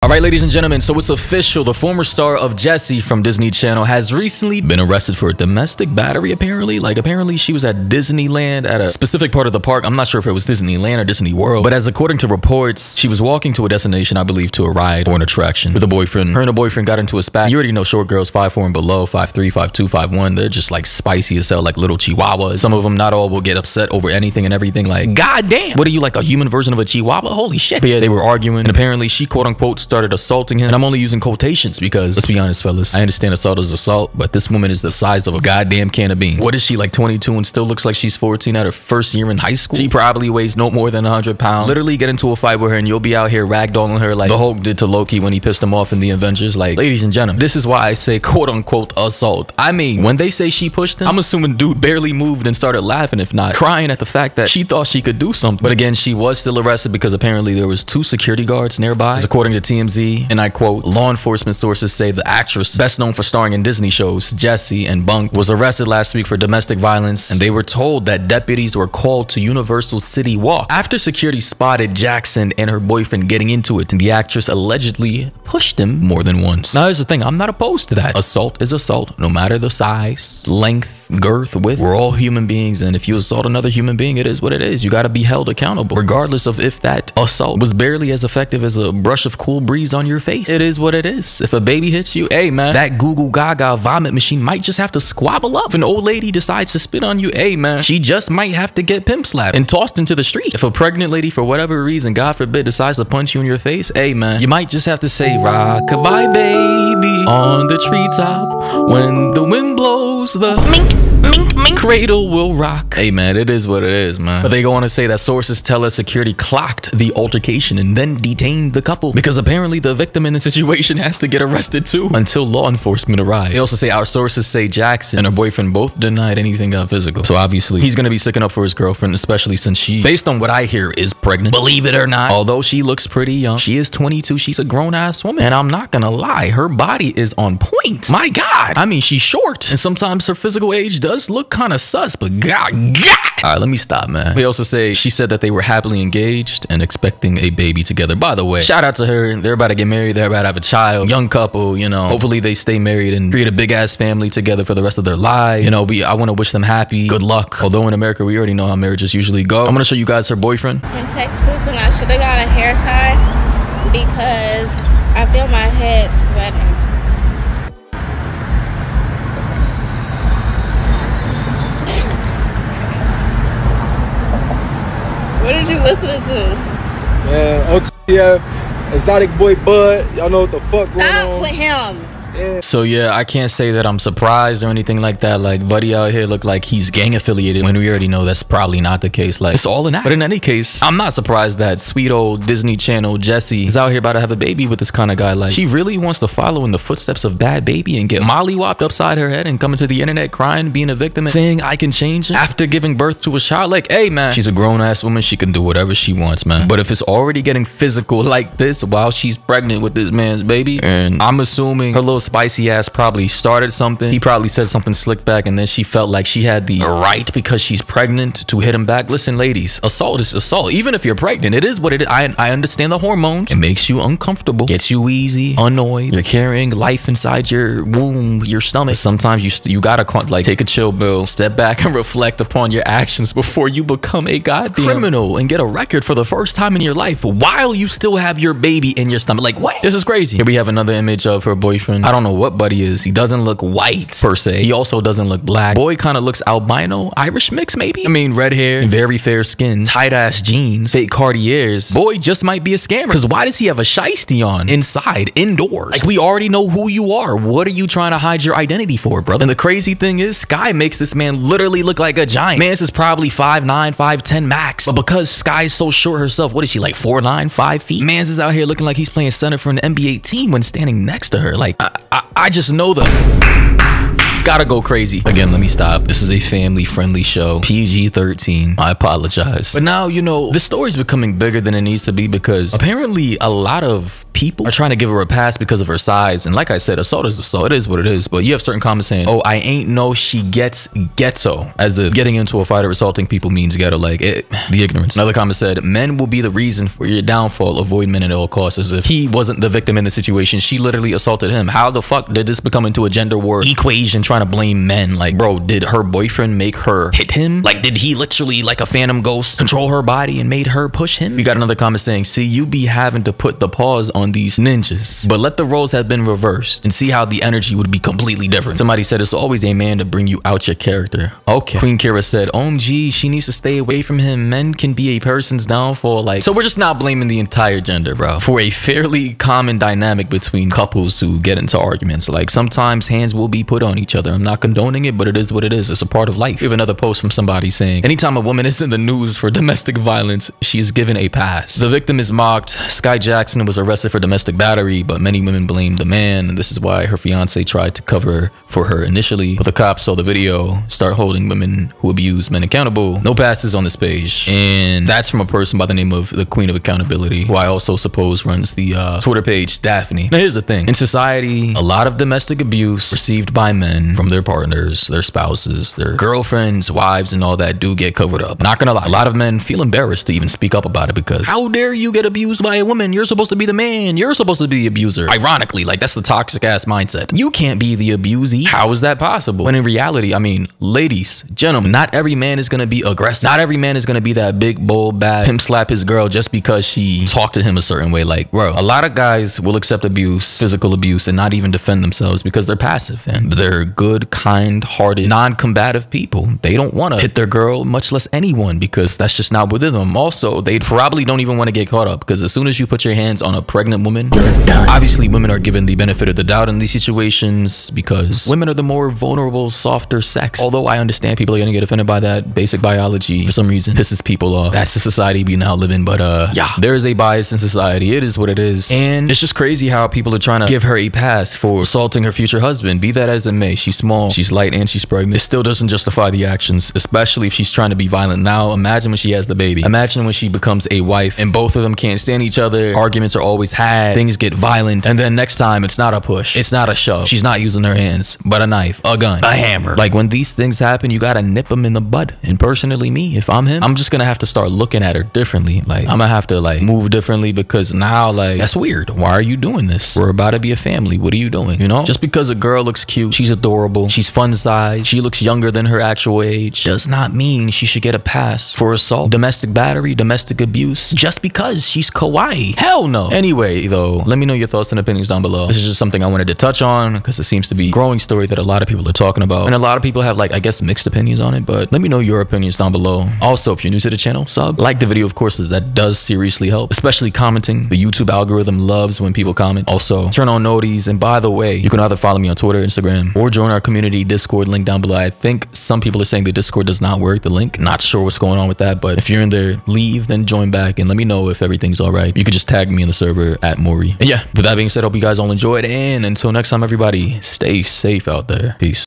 Alright, ladies and gentlemen, so it's official. The former star of Jessie from Disney Channel has recently been arrested for domestic battery, apparently. Apparently she was at Disneyland at a specific part of the park. I'm not sure if it was Disneyland or Disney World, but as according to reports, she was walking to a destination, I believe, to a ride or an attraction with a boyfriend. Her and a boyfriend got into a spat. You already know short girls, 5'4" and below, 5'3", 5'2", 5'1". They're just like spicy as hell, like little chihuahuas. Some of them, not all, will get upset over anything and everything. Like, goddamn, what are you, like a human version of a chihuahua? Holy shit. But yeah, they were arguing, and apparently she quote unquote started assaulting him. And I'm only using quotations because, let's be honest, fellas, I understand assault is assault, but this woman is the size of a goddamn can of beans. What is she, like 22 and still looks like she's 14 at her first year in high school? She probably weighs no more than 100 pounds. Literally get into a fight with her and you'll be out here ragdolling her like the Hulk did to Loki when he pissed him off in the Avengers. Like, ladies and gentlemen, this is why I say quote unquote assault. I mean, when they say she pushed him, I'm assuming dude barely moved and started laughing, if not crying at the fact that she thought she could do something. But again, she was still arrested because apparently there was 2 security guards nearby. As according to TMZ, and I quote, law enforcement sources say the actress, best known for starring in Disney shows Jessie and Bunk, was arrested last week for domestic violence, and they were told that deputies were called to Universal City Walk after security spotted Jackson and her boyfriend getting into it, and the actress allegedly pushed him more than once. Now here's the thing, I'm not opposed to that. Assault is assault, no matter the size, length, girth, width. We're all human beings, and if you assault another human being, it is what it is. You got to be held accountable, regardless of if that assault was barely as effective as a brush of cool breeze on your face. It is what it is. If a baby hits you, hey man, that Google Gaga vomit machine might just have to squabble up. If an old lady decides to spit on you, hey man, she just might have to get pimp slapped and tossed into the street. If a pregnant lady, for whatever reason, God forbid, decides to punch you in your face, hey man, you might just have to say rock-a-bye baby on the treetop. When the wind blows, the cradle will rock. Hey man, it is what it is, man. But they go on to say that sources tell us security clocked the altercation and then detained the couple because apparently the victim in the situation has to get arrested too until law enforcement arrive. They also say our sources say Jackson and her boyfriend both denied anything got physical. So obviously he's gonna be sticking up for his girlfriend, especially since she, based on what I hear, is pregnant. Believe it or not, although she looks pretty young, she is 22. She's a grown-ass woman, and I'm not gonna lie, her body is on point. My God, I mean, she's short, and sometimes her physical age does look kind of sus, but God. All right, let me stop, man. They also say she said that they were happily engaged and expecting a baby together. By the way, shout out to her. They're about to get married. They're about to have a child. Young couple, you know. Hopefully they stay married and create a big ass family together for the rest of their lives. You know, I want to wish them happy, good luck. Although in America, we already know how marriages usually go. I'm going to show you guys her boyfriend. In Texas, and I should have got a hair tie because I feel my head sweating. What did you listen to? Man, OTF, Exotic Boy Bud. Y'all know what the fuck going on. Stop with him. Yeah. So yeah, I can't say that I'm surprised or anything like that. Like, buddy out here look like he's gang affiliated when we already know that's probably not the case. Like, it's all an act. But in any case, I'm not surprised that sweet old Disney Channel Jessie is out here about to have a baby with this kind of guy. Like, she really wants to follow in the footsteps of Bad Baby and get mollywopped upside her head and coming to the internet crying, being a victim and saying I can change after giving birth to a child. Like, hey man, she's a grown-ass woman. She can do whatever she wants, man. But if it's already getting physical like this while she's pregnant with this man's baby, and I'm assuming her little spicy ass probably started something. He probably said something slick back, and then she felt like she had the right because she's pregnant to hit him back. Listen, ladies, assault is assault. Even if you're pregnant, it is what it is. I understand the hormones. It makes you uncomfortable, gets you easy, annoyed. You're carrying life inside your womb, your stomach. Sometimes you gotta like take a chill pill, step back and reflect upon your actions before you become a goddamn criminal and get a record for the first time in your life while you still have your baby in your stomach. Like, what? This is crazy. Here we have another image of her boyfriend. I don't know what buddy is. He doesn't look white per se. He also doesn't look black. Boy kind of looks albino, Irish mix maybe. I mean, red hair, very fair skin, tight ass jeans, fake Cartiers. Boy just might be a scammer. Because why does he have a shiesty on inside, indoors? Like, we already know who you are. What are you trying to hide your identity for, brother? And the crazy thing is, Skai makes this man literally look like a giant. Man, this is probably 5'9", 5'10" max. But because Skai's so short herself, what is she, like 4'9", 5 feet? Mans is out here looking like he's playing center for an NBA team when standing next to her. Like, I just know gotta go crazy. Again, let me stop. This is a family-friendly show. PG-13. I apologize. But now, you know, this story's becoming bigger than it needs to be because apparently a lot of people are trying to give her a pass because of her size. And like I said, assault is assault. It is what it is. But you have certain comments saying, oh, I ain't know she gets ghetto, as if getting into a fight or assaulting people means ghetto. Like the ignorance. Another comment said, men will be the reason for your downfall. Avoid men at all costs. As if he wasn't the victim in the situation. She literally assaulted him. How the fuck did this become into a gender war equation trying to blame men? Like, bro, did her boyfriend make her hit him? Like, did he literally, like a phantom ghost, control her body and made her push him? We got another comment saying, see, you be having to put the pause on these ninjas, but let the roles have been reversed and see how the energy would be completely different. Somebody said it's always a man to bring you out your character. Okay. Queen Kira said, OMG, she needs to stay away from him. Men can be a person's downfall. Like, so we're just not blaming the entire gender, bro, for a fairly common dynamic between couples who get into arguments. Like, sometimes hands will be put on each other. I'm not condoning it, but it is what it is. It's a part of life. We have another post from somebody saying, anytime a woman is in the news for domestic violence, she is given a pass. The victim is mocked. Skai Jackson was arrested for domestic battery, but many women blame the man, and this is why her fiance tried to cover for her initially. But the cops saw the video, start holding women who abuse men accountable. No passes on this page, and that's from a person by the name of the Queen of Accountability, who I also suppose runs the Twitter page Daphne. Now here's the thing. In society, a lot of domestic abuse received by men from their partners, their spouses, their girlfriends, wives, and all that do get covered up. Not gonna lie, a lot of men feel embarrassed to even speak up about it because how dare you get abused by a woman? You're supposed to be the man. You're supposed to be the abuser. Ironically, like, that's the toxic ass mindset. You can't be the abusee. How is that possible? When in reality, I mean, ladies, gentlemen, not every man is gonna be aggressive. Not every man is gonna be that big, bold, bad, him slap his girl just because she talked to him a certain way. Like, bro, a lot of guys will accept abuse, physical abuse, and not even defend themselves because they're passive and they're good, kind-hearted, non-combative people. They don't want to hit their girl, much less anyone, because that's just not within them. Also, they probably don't even want to get caught up because as soon as you put your hands on a pregnant woman, you're done. Obviously, women are given the benefit of the doubt in these situations because women are the more vulnerable, softer sex. Although I understand people are going to get offended by that. Basic biology, for some reason, pisses people off. That's the society we now live in. But yeah, there is a bias in society. It is what it is. And it's just crazy how people are trying to give her a pass for assaulting her future husband. Be that as it may, she's small, she's light, and she's pregnant. It still doesn't justify the actions, especially if she's trying to be violent. Now, imagine when she has the baby. Imagine when she becomes a wife and both of them can't stand each other. Arguments are always had. Things get violent. And then next time, it's not a push. It's not a shove. She's not using her hands, but a knife, a gun, a hammer. Like, when these things happen, you gotta nip them in the bud. And personally, me, if I'm him, I'm just gonna have to start looking at her differently. Like, I'm gonna have to, like, move differently because now, like, that's weird. Why are you doing this? We're about to be a family. What are you doing? You know? Just because a girl looks cute, she's adorable, she's fun size, she looks younger than her actual age, does not mean she should get a pass for assault, domestic battery, domestic abuse, just because she's kawaii. Hell no. Anyway, though, let me know your thoughts and opinions down below. This is just something I wanted to touch on because it seems to be a growing story that a lot of people are talking about. And a lot of people have, like, I guess, mixed opinions on it, but let me know your opinions down below. Also, if you're new to the channel, sub. Like the video, of course, as that does seriously help, especially commenting. The YouTube algorithm loves when people comment. Also, turn on noties. And by the way, you can either follow me on Twitter, Instagram, or join our community Discord link down below. I think some people are saying the Discord does not work, the link. Not sure what's going on with that, but if you're in there, leave, then join back and let me know if everything's all right. You could just tag me in the server at Maury. And yeah, with that being said, hope you guys all enjoyed. And until next time, everybody, stay safe out there. Peace.